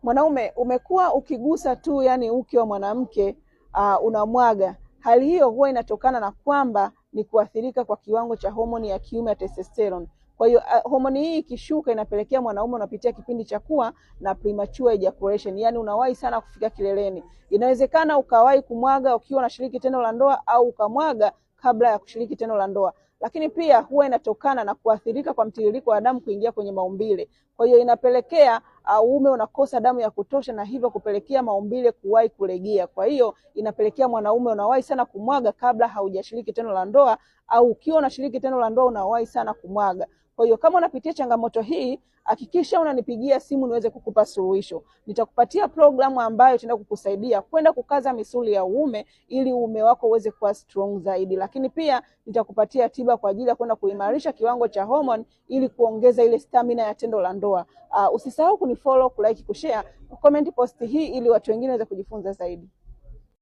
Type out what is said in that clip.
mwanaume umekuwa ukigusa tu yani uke wa mwanamke unamwaga, hali hiyo huwa inatokana na kwamba ni kuathirika kwa kiwango cha homoni ya kiume ya testosterone. Kwa hiyo homoni hii ikishuka inapelekea mwanaume unapitia kipindi cha kuwa na premature ejaculation, yani unawahi sana kufika kileleni. Inawezekana ukawahi kumwaga ukiwa unashiriki tendo la ndoa au ukamwaga kabla ya kushiriki tendo la ndoa. Lakini pia huwa inatokana na kuathirika kwa mtiririko wa damu kuingia kwenye maumbile. Kwa hiyo inapelekea uume unakosa damu ya kutosha na hivyo kupelekea maumbile kuwahi kulegea. Kwa hiyo inapelekea mwanaume unawahi sana kumwaga kabla haujashiriki tendo la ndoa, au ukiwa unashiriki tendo la ndoa unawahi sana kumwaga. Kwa hiyo kama unapitia changamoto hii, hakikisha unanipigia simu niweze kukupa suluhisho. Nitakupatia programu ambayo itaenda kukusaidia kwenda kukaza misuli ya uume ili uume wako uweze kuwa strong zaidi. Lakini pia nitakupatia tiba kwa ajili ya kwenda kuimarisha kiwango cha hormone ili kuongeza ile stamina ya tendo la ndoa. Usisahau kunifollow, kulike, kushare, comment post hii ili watu wengine waweze kujifunza zaidi.